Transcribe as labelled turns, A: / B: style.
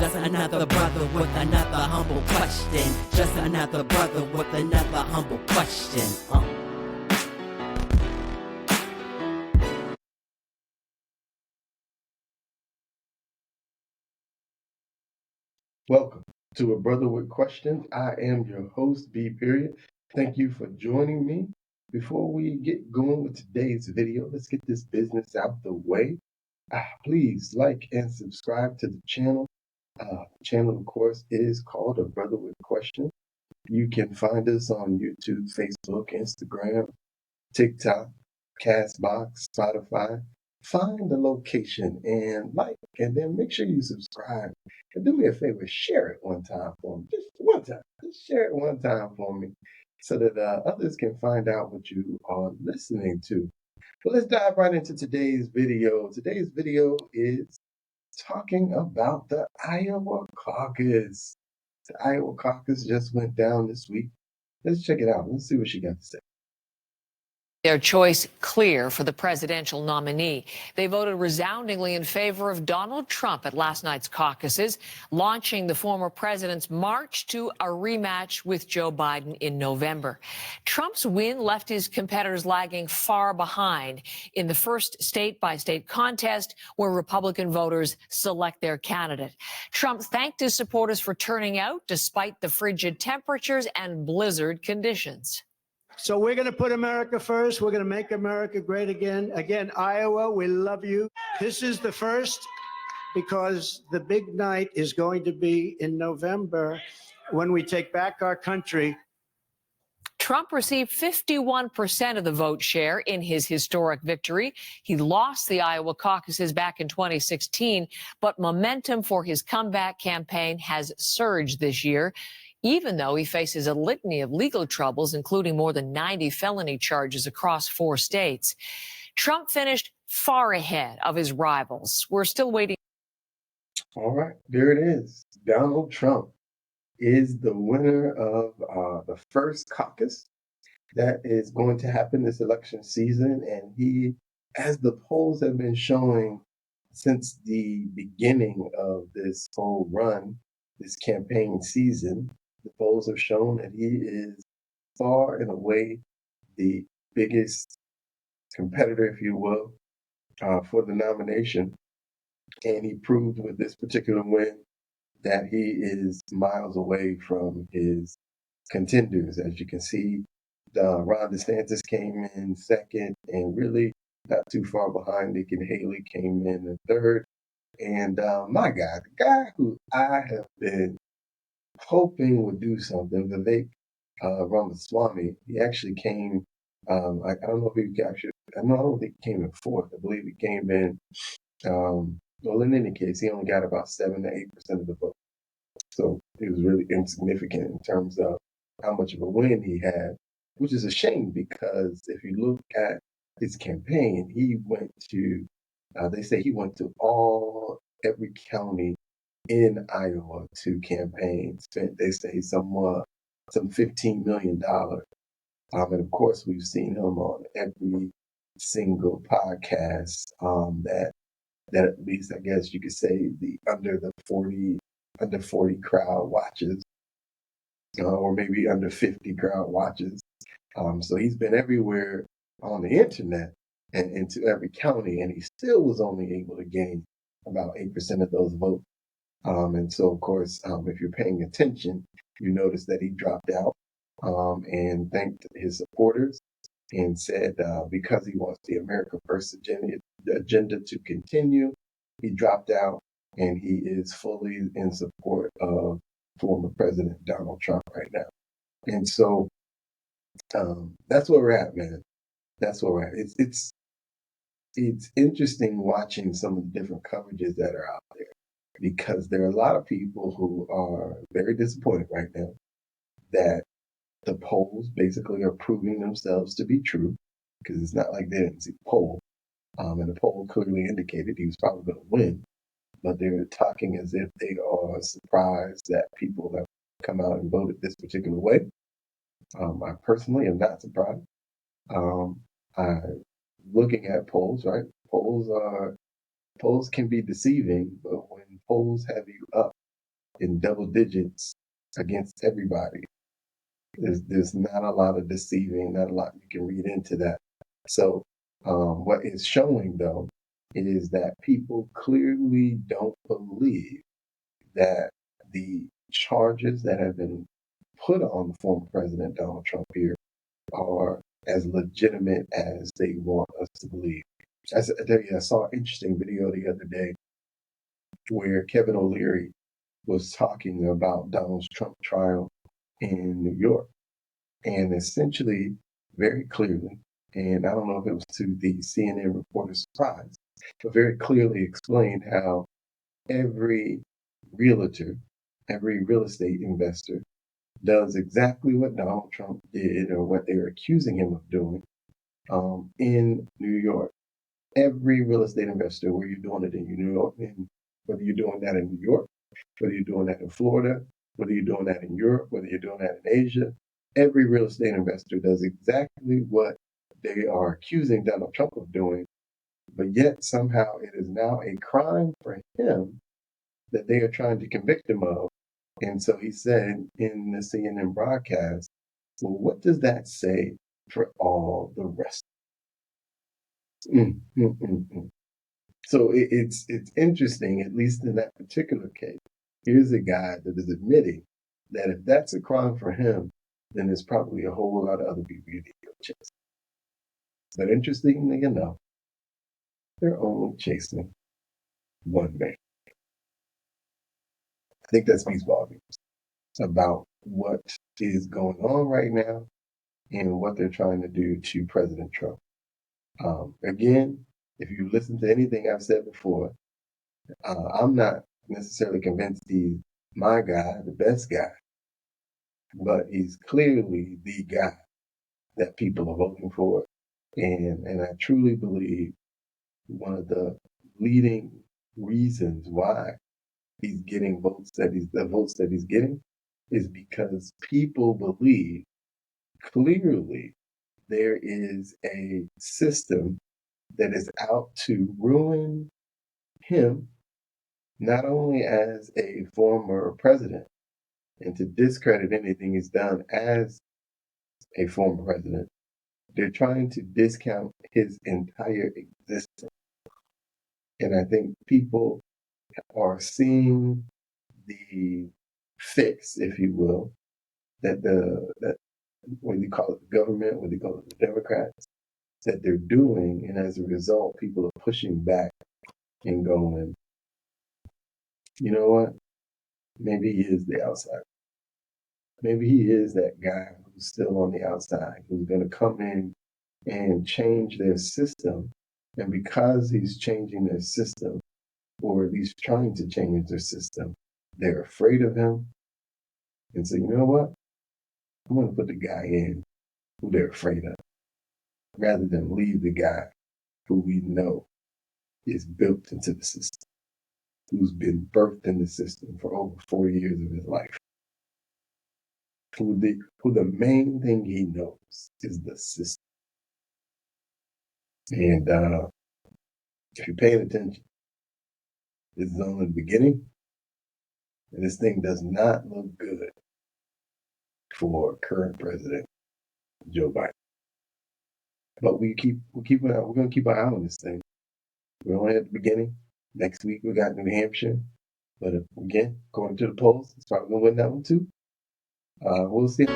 A: Just another brother with another humble question. Just another brother with another humble question.
B: Welcome to A Brotherhood Questions. I am your host, B. Period. Thank you for joining me. Before we get going with today's video, let's get this business out the way. Please like and subscribe to the channel. The channel, of course, is called A Brotherhood Questions. You can find us on YouTube, Facebook, Instagram, TikTok, Castbox, Spotify. Find the location and like, and then make sure you subscribe. And do me a favor, share it one time for me. Just one time. Just share it one time for me so that others can find out what you are listening to. But let's dive right into today's video. Today's video is talking about the Iowa Caucus. The Iowa Caucus just went down this week. Let's check it out. Let's see what she got to say.
C: Their choice clear for the presidential nominee. They voted resoundingly in favor of Donald Trump at last night's caucuses, launching the former president's march to a rematch with Joe Biden in November. Trump's win left his competitors lagging far behind in the first state-by-state contest where Republican voters select their candidate. Trump thanked his supporters for turning out despite the frigid temperatures and blizzard conditions.
D: So we're going to put America first. We're going to make America great again. Again, Iowa, we love you. This is the first because the big night is going to be in November when we take back our country.
C: Trump received 51% of the vote share in his historic victory. He lost the Iowa caucuses back in 2016, but momentum for his comeback campaign has surged this year, even though he faces a litany of legal troubles, including more than 90 felony charges across 4 states. Trump finished far ahead of his rivals. We're still waiting.
B: All right, there it is. Donald Trump is the winner of the first caucus that is going to happen this election season. And he, as the polls have been showing since the beginning of this whole run, this campaign season, the polls have shown that he is far and away the biggest competitor, if you will, for the nomination. And he proved with this particular win that he is miles away from his contenders. As you can see, Ron DeSantis came in second and really not too far behind. Nikki Haley came in third. And my guy, the guy who I have been hoping would do something, Vivek Ramaswamy, he actually came, I don't know if he captured, I don't think he came in fourth. I believe he came in, well, in any case, he only got about 7 to 8% of the vote. So it was really insignificant in terms of how much of a win he had, which is a shame because if you look at his campaign, he went to, they say he went to every county in Iowa to campaign, spent, they say, some $15 million. And of course, we've seen him on every single podcast that at least, I guess you could say, the under 40 crowd watches, or maybe under 50 crowd watches. So he's been everywhere on the internet and into every county, and he still was only able to gain about 8% of those votes. And so, of course, if you're paying attention, you notice that he dropped out and thanked his supporters and said because he wants the America First agenda to continue, he dropped out and he is fully in support of former President Donald Trump right now. And so that's where we're at, man. That's where we're at. It's interesting watching some of the different coverages that are out there, because there are a lot of people who are very disappointed right now that the polls basically are proving themselves to be true, because it's not like they didn't see the poll. And the poll clearly indicated he was probably going to win, but they're talking as if they are surprised that people have come out and voted this particular way. I personally am not surprised. Looking at polls, right? Polls can be deceiving, but when polls have you up in double digits against everybody. There's not a lot of deceiving, not a lot you can read into that. So what it's showing, though, is that people clearly don't believe that the charges that have been put on former President Donald Trump here are as legitimate as they want us to believe. I tell you, I saw an interesting video the other day where Kevin O'Leary was talking about Donald Trump trial in New York, and essentially, very clearly, and I don't know if it was to the CNN reporter's surprise, but very clearly explained how every realtor, every real estate investor does exactly what Donald Trump did or what they're accusing him of doing in New York. Every real estate investor, where you're doing it in New York, and whether you're doing that in New York, whether you're doing that in Florida, whether you're doing that in Europe, whether you're doing that in Asia, every real estate investor does exactly what they are accusing Donald Trump of doing, but yet somehow it is now a crime for him that they are trying to convict him of. And so he said in the CNN broadcast, well, what does that say for all the rest? So it's interesting, at least in that particular case. Here's a guy that is admitting that if that's a crime for him, then there's probably a whole lot of other people you need to go chase. But interestingly enough, they're only chasing one man. I think that speaks volumes about what is going on right now and what they're trying to do to President Trump. Again, if you listen to anything I've said before, I'm not necessarily convinced he's my guy, the best guy, but he's clearly the guy that people are voting for. And I truly believe one of the leading reasons why he's getting the votes that he's getting is because people believe clearly there is a system that is out to ruin him, not only as a former president, and to discredit anything he's done as a former president. They're trying to discount his entire existence. And I think people are seeing the fix, if you will, that whether you call it the government, whether you call it the Democrats, that they're doing. And as a result, people are pushing back and going, you know what? Maybe he is the outsider. Maybe he is that guy who's still on the outside, who's going to come in and change their system. And because he's changing their system, or at least trying to change their system, they're afraid of him. And so, you know what? I'm going to put the guy in who they're afraid of, rather than leave the guy who we know is built into the system, who's been birthed in the system for over 40 years of his life. Who the main thing he knows is the system. And if you're paying attention, this is only the beginning, and this thing does not look good for current President Joe Biden. But we're going to keep our eye on this thing. We're only at the beginning. Next week we got New Hampshire, but again, according to the polls, it's probably going to win that one too. We'll see.